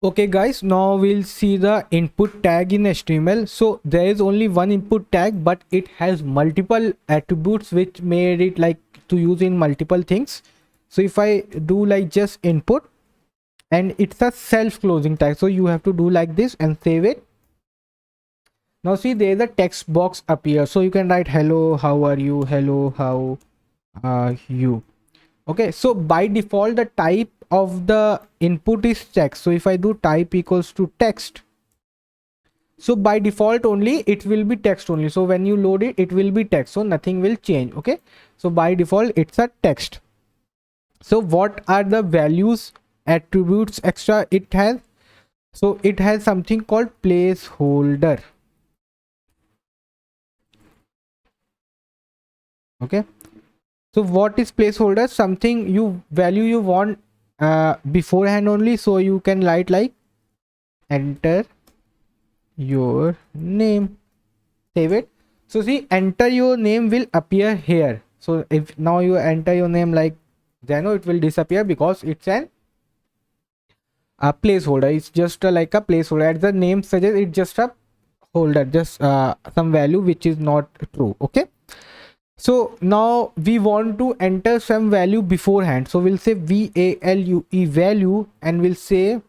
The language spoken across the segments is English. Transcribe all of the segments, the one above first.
Okay guys, now we'll see the input tag in HTML. So there is only one input tag, but it has multiple attributes which made it like to use in multiple things. So if I do like just input, and it's a self-closing tag, so you have to do like this and save it. Now see, there is a text box appear, so you can write hello, how are you, hello, how are you. Okay, so by default the type of the input is text. So if I do type equals to text, so by default only it will be text only. So when you load it, it will be text, so nothing will change. Okay, so by default it's a text. So what are the values, attributes extra it has? So it has something called placeholder. Okay, so what is placeholder? Something you value you want beforehand only. So you can write like enter your name, save it. So see, enter your name will appear here. So if now you enter your name like Zeno, it will disappear because it's an a placeholder. It's just like a placeholder. As the name suggests, it's just a holder, just some value which is not true. Okay, so now we want to enter some value beforehand, so we'll say value value and we'll say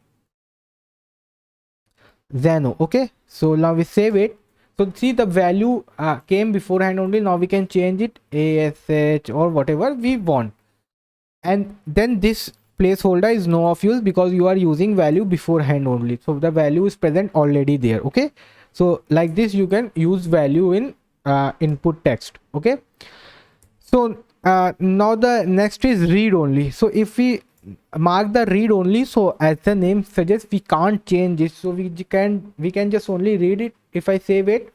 Zeno. Okay, so now we save it. So see, the value came beforehand only. Now we can change it ash or whatever we want, and then this placeholder is no of use because you are using value beforehand only. So the value is present already there. Okay, so like this you can use value in input text. Okay, so now the next is read only. So if we mark the read only, so as the name suggests, we can't change it. So we can just only read it. If I save it,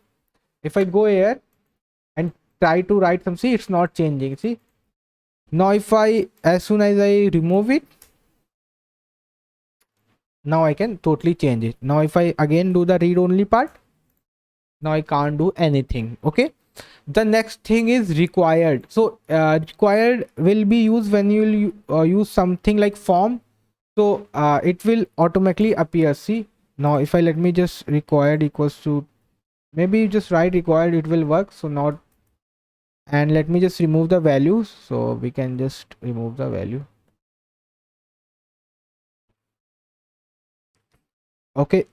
if I go here and try to write some, see, it's not changing. See, now if I, as soon as I remove it, now I can totally change it. Now if I again do the read only part, now I can't do anything. Okay, the next thing is required. So required will be used when you will use something like form. So it will automatically appear. See, now if I let me just required equals to, maybe you just write required, it will work. So not, and let me just remove the values, so we can just remove the value. Okay,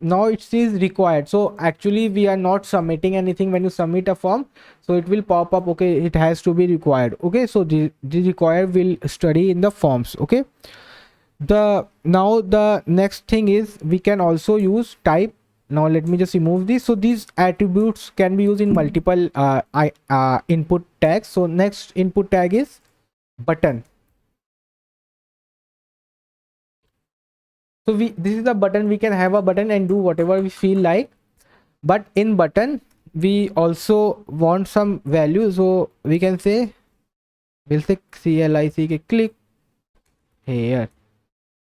now it says required. So actually we are not submitting anything. When you submit a form, so it will pop up, okay, it has to be required. Okay, so the required will study in the forms. Okay, the now the next thing is we can also use type. Now let me just remove this. So these attributes can be used in multiple input tags. So next input tag is button. So we, this is the button. We can have a button and do whatever we feel like, but in button we also want some value. So we can say, we'll say click here.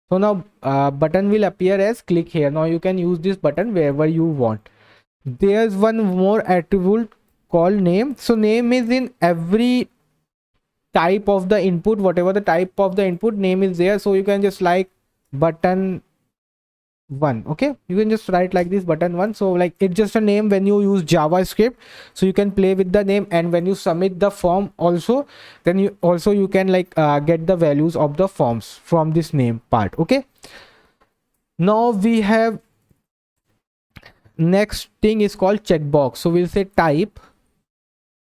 So now button will appear as click here. Now you can use this button wherever you want. There's one more attribute called name. So name is in every type of the input. Whatever the type of the input, name is there. So you can just like button one. Okay, you can just write like this, button one. So like it's just a name when you use JavaScript, so you can play with the name, and when you submit the form also, then you can like get the values of the forms from this name part. Okay, now we have next thing is called checkbox. So we'll say type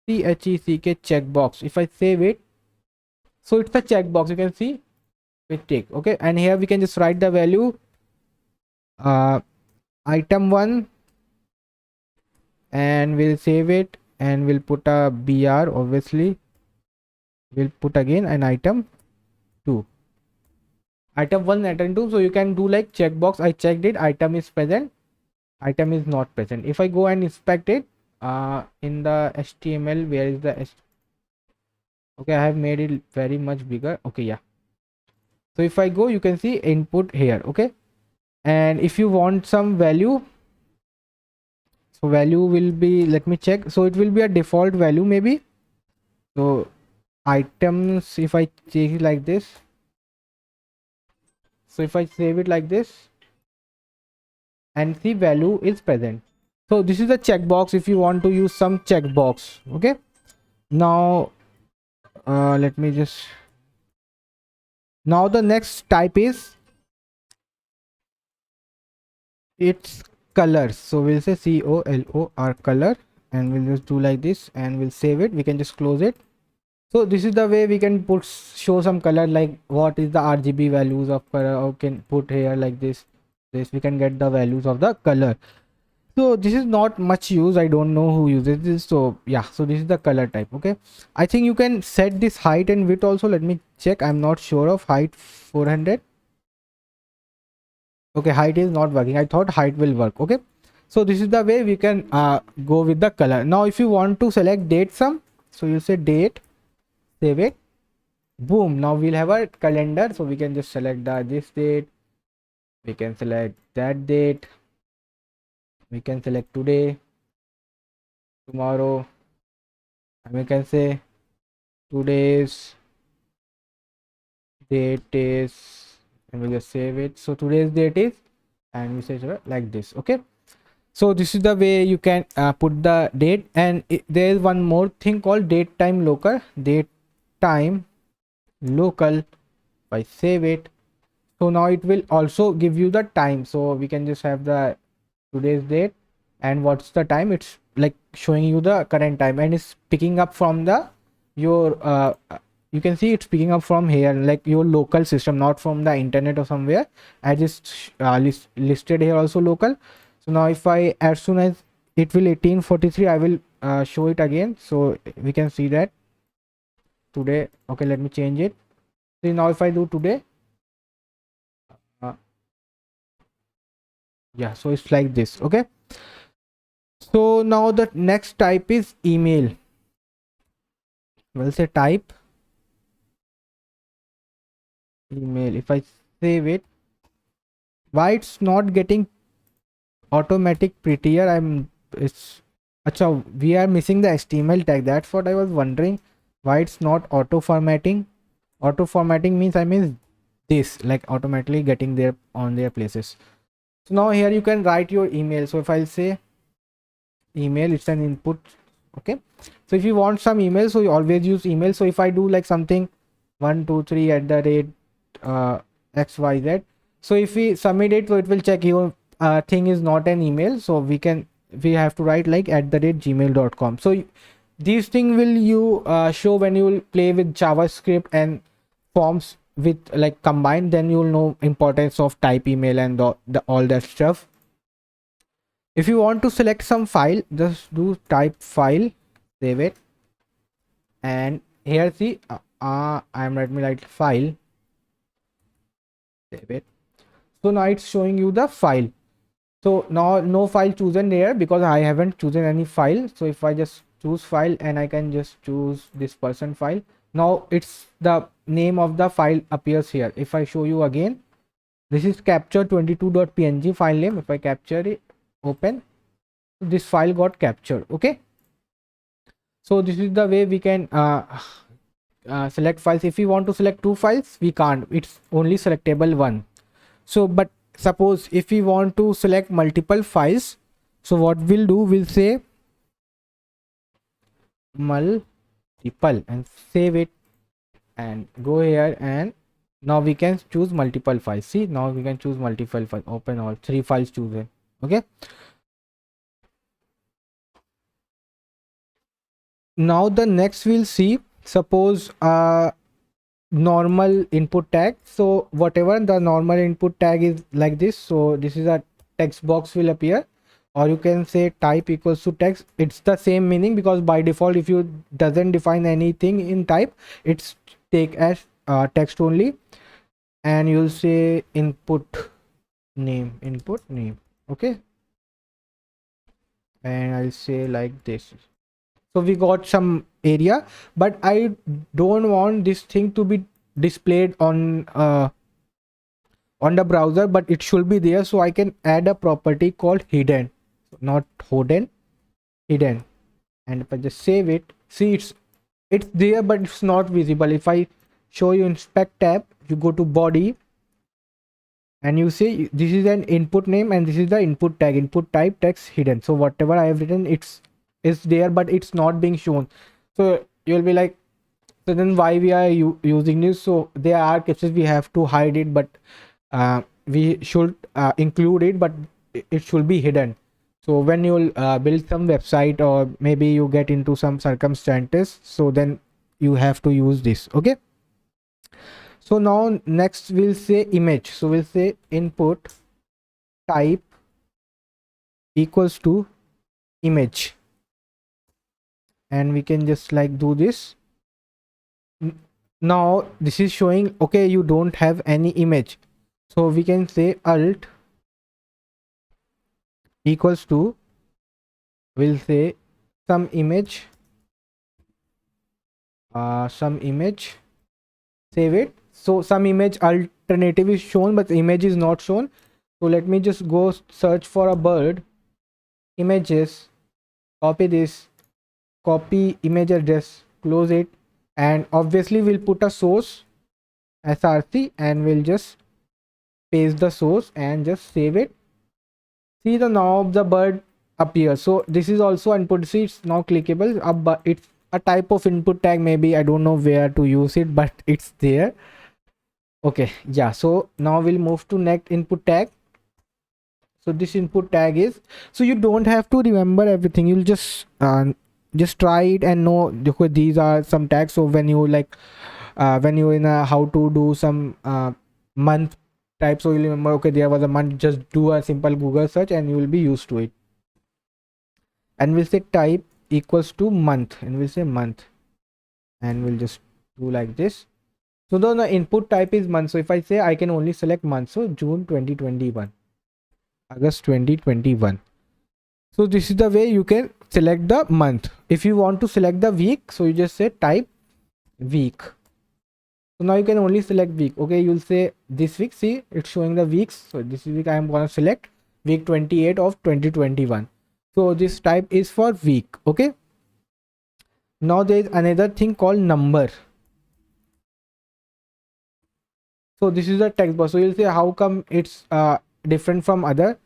checkbox. If I save it, so it's a checkbox, you can see with tick. Okay, and here we can just write the value uh item 1, and we'll save it, and we'll put a br. Obviously we'll put again an item 2, item 1, item 2. So you can do like checkbox. I checked it, item is present, item is not present. If I go and inspect it in the HTML, where is the okay, I have made it very much bigger. Okay, yeah, so if I go, you can see input here. Okay, and if you want some value, so value will be, let me check, so it will be a default value maybe. So items, if I change it like this, so if I save it like this, and the value is present. So this is a checkbox if you want to use some checkbox. Okay, now let me just, now the next type is its colors. So we'll say color color, and we'll just do like this and we'll save it. We can just close it. So this is the way we can put, show some color, like what is the RGB values of color, or can put here like this. We can get the values of the color. So this is not much use, I don't know who uses this. So yeah, so this is the color type. Okay, I think you can set this height and width also. Let me check, I'm not sure of height. 400. Okay, height is not working, I thought height will work. Okay, so this is the way we can go with the color. Now if you want to select date some, so you say date, save it, boom, now we'll have a calendar. So we can just select this date, we can select that date, we can select today, tomorrow, and we can say today's date is, and we'll just save it. So today's date is, and we say like this. Okay, so this is the way you can put the date. And there is one more thing called date time local. Date time local, if I save it, so now it will also give you the time. So we can just have the today's date, and what's the time, it's like showing you the current time, and it's picking up from the your you can see it's picking up from here, like your local system, not from the internet or somewhere. I just listed here also local. So now if I, as soon as it will 1843, I will show it again. So we can see that today. Okay, let me change it. See, now if I do today, uh, yeah, so it's like this. Okay, so now the next type is email. We'll say type email. If I save it, why it's not getting automatic prettier? It's acha, we are missing the HTML tag. That's what I was wondering, why it's not auto formatting. Auto formatting means, I mean this, like automatically getting there on their places. So now here you can write your email. So if I'll say email, it's an input. Okay, so if you want some email, so you always use email. So if I do like something 123 at the rate xyz, so if we submit it, so it will check your thing is not an email. So we have to write like at the rate gmail.com. So these things will you show when you will play with JavaScript and forms with like combined, then you will know importance of type email and all that stuff. If you want to select some file, just do type file, save it, and here see I'm let me write file, save it. So now it's showing you the file. So now no file chosen there because I haven't chosen any file. So if I just choose file, and I can just choose this person file, now it's the name of the file appears here. If I show you again, this is capture22.png file name. If I capture it, open, this file got captured. Okay, so this is the way we can select files. If we want to select two files, we can't, it's only selectable one. So but suppose if we want to select multiple files, so what we'll do, we'll say multiple and save it, and go here, and now we can choose multiple files. See, now we can choose multiple files, open all 3 files chosen. Okay, now the next we'll see, suppose normal input tag. So whatever the normal input tag is like this, so this is a text box will appear, or you can say type equals to text. It's the same meaning, because by default if you doesn't define anything in type, it's take as text only. And you'll say input name, okay, and I'll say like this. So we got some area, but I don't want this thing to be displayed on the browser, but it should be there. So I can add a property called hidden, not hidden, hidden. And if I just save it, see, it's there but it's not visible. If I show you inspect tab, you go to body, and you say this is an input name and this is the input tag, input type text hidden. So whatever I have written, it's is there but it's not being shown. So you'll be like, so then why we are using this? So there are cases we have to hide it, but we should include it, but it should be hidden. So when you'll build some website, or maybe you get into some circumstances, so then you have to use this. Okay, so now next we'll say image. So we'll say input type equals to image, and we can just like do this. Now this is showing okay, you don't have any image, so we can say alt equals to, we'll say some image, save it. So some image alternative is shown but the image is not shown. So let me just go search for a bird, images, copy this, copy image address, close it, and obviously we'll put a source src and we'll just paste the source and just save it. See, the now the bird appears. So this is also input. See, it's now clickable, but it's a type of input tag. Maybe I don't know where to use it, but it's there. Okay, yeah, so now we'll move to next input tag. So this input tag is, so you don't have to remember everything, you'll just try it and know okay, these are some tags. So when you like when you in a how to do some month type, so you'll remember okay, there was a month, just do a simple Google search and you will be used to it. And we'll say type equals to month, and we'll say month, and we'll just do like this. So the input type is month, so if I say I can only select month, so June 2021, August 2021. So this is the way you can select the month. If you want to select the week, so you just say type week. So now you can only select week. Okay, you'll say this week, see it's showing the weeks. So this week I am gonna select week 28 of 2021. So this type is for week. Okay, now there is another thing called number. So this is a text box. So you'll say how come it's different from other.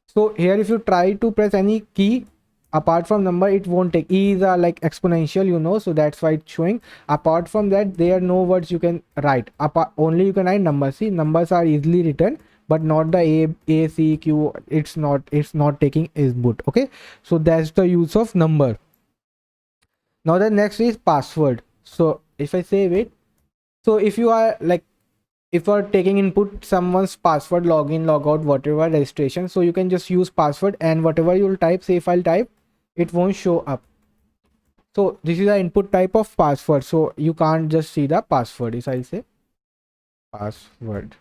So here if you try to press any key apart from number, it won't take. E is like exponential, you know, so that's why it's showing. Apart from that, there are no words you can write. Only you can write numbers. See, numbers are easily written, but not the a c q. It's not taking input. Okay, so that's the use of number. Now the next is password. So if I save it, so if you are like, if you are taking input someone's password, login, logout, whatever registration, so you can just use password, and whatever you'll type, say if I'll type, it won't show up. So this is the input type of password, so you can't just see the password. If I say password,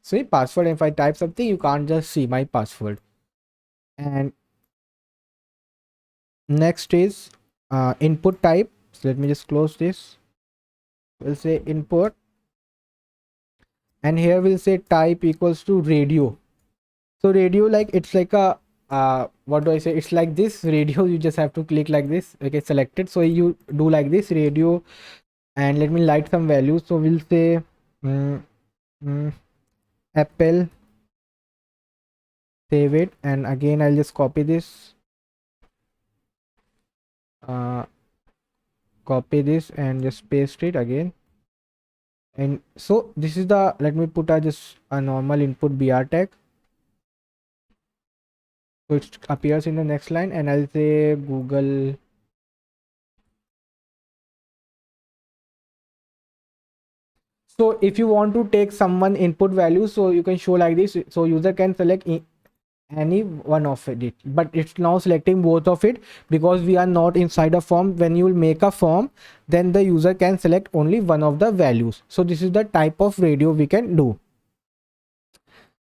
see password, if I type something, you can't just see my password. And next is input type. So let me just close this. We'll say input, and here we'll say type equals to radio. So radio, like it's like a what do I say, it's like this radio, you just have to click like this. Okay, selected, so you do like this radio, and let me light some values. So we'll say apple, save it, and again I'll just copy this, and just paste it again. And so this is the, let me put just a normal input br tag, so it appears in the next line, and I'll say Google. So if you want to take someone input value, so you can show like this, so user can select any one of it, but it's now selecting both of it because we are not inside a form. When you will make a form, then the user can select only one of the values. So this is the type of radio we can do.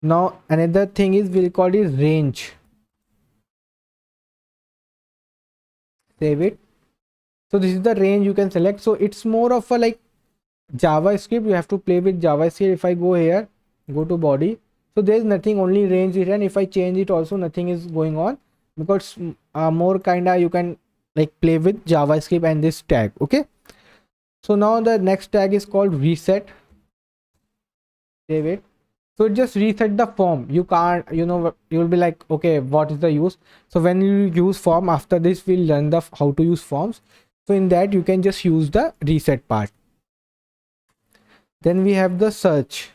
Now another thing is, we'll call it range. Save it. So this is the range you can select. So it's more of a like JavaScript, you have to play with JavaScript. If I go here, go to body, so there's nothing, only range written. If I change it also, nothing is going on, because more kinda you can like play with JavaScript and this tag. Okay, so now the next tag is called reset. Save it. So just reset the form. You can't, you'll be like, okay, what is the use? So when you use form, after this we'll learn the how to use forms. So in that you can just use the reset part. Then we have the search.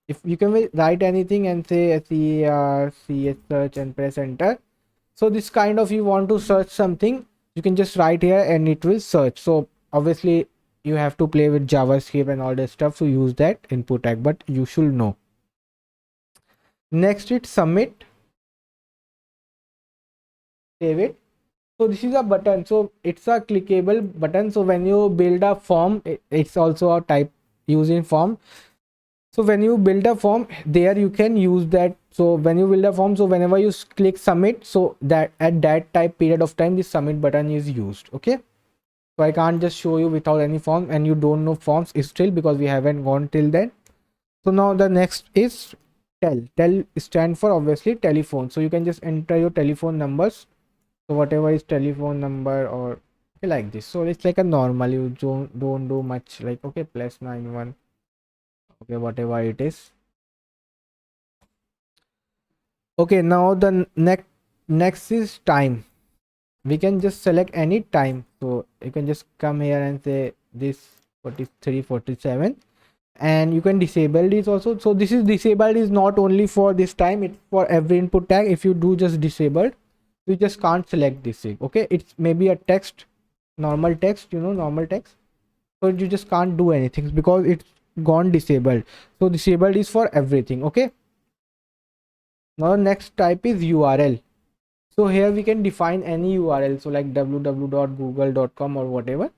If you can write anything and say SERCH search and press enter. So this kind of, you want to search something, you can just write here and it will search. So obviously you have to play with JavaScript and all that stuff to use that input tag, but you should know. Next it's submit. Save it. So this is a button, so it's a clickable button. So when you build a form, it's also a type using form. So when you build a form, there you can use that. So when you build a form, so whenever you click submit, so that at that type period of time, this submit button is used. Okay, so I can't just show you without any form, and you don't know forms still because we haven't gone till then. So now the next is tel stand for obviously telephone. So you can just enter your telephone numbers. So whatever is telephone number, or like this. So it's like a normal, you don't do much, like okay, +91, okay, whatever it is. Okay, now the next is time. We can just select any time. So you can just come here and say this 43 47, and you can disable this also. So this is disabled, is not only for this time, it's for every input tag. If you do just disabled, you just can't select this thing. Okay, it's maybe a text, normal text, normal text. So you just can't do anything because it's gone disabled. So disabled is for everything. Okay, now next type is URL. So here we can define any URL, so like www.google.com or whatever.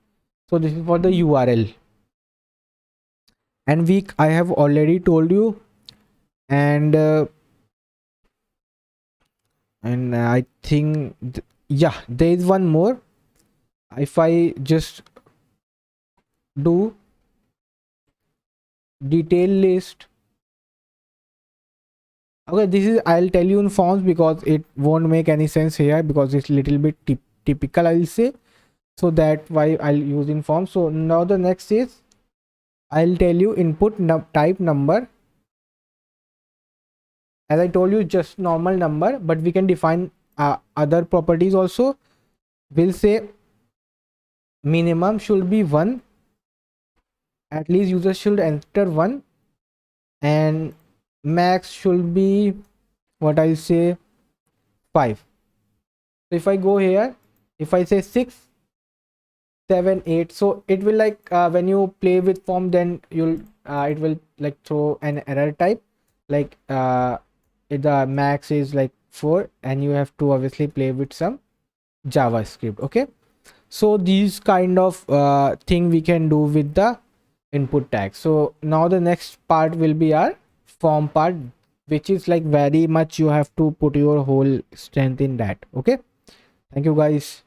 So this is for the URL, and I have already told you. And I think yeah, there is one more. If I just do detail list, okay, this is, I'll tell you in forms because it won't make any sense here because it's little bit typical, I'll say. So that why I'll use in form. So now the next is, I'll tell you input type number. As I told you, just normal number, but we can define other properties also. We'll say minimum should be 1, at least user should enter 1, and max should be, what I say, 5. So if I go here, if I say 6 7 8, so it will like when you play with form, then you'll it will like throw an error type, like the max is like 4, and you have to obviously play with some JavaScript. Okay, so these kind of thing we can do with the input tag. So now the next part will be our form part, which is like very much you have to put your whole strength in that. Okay, thank you guys.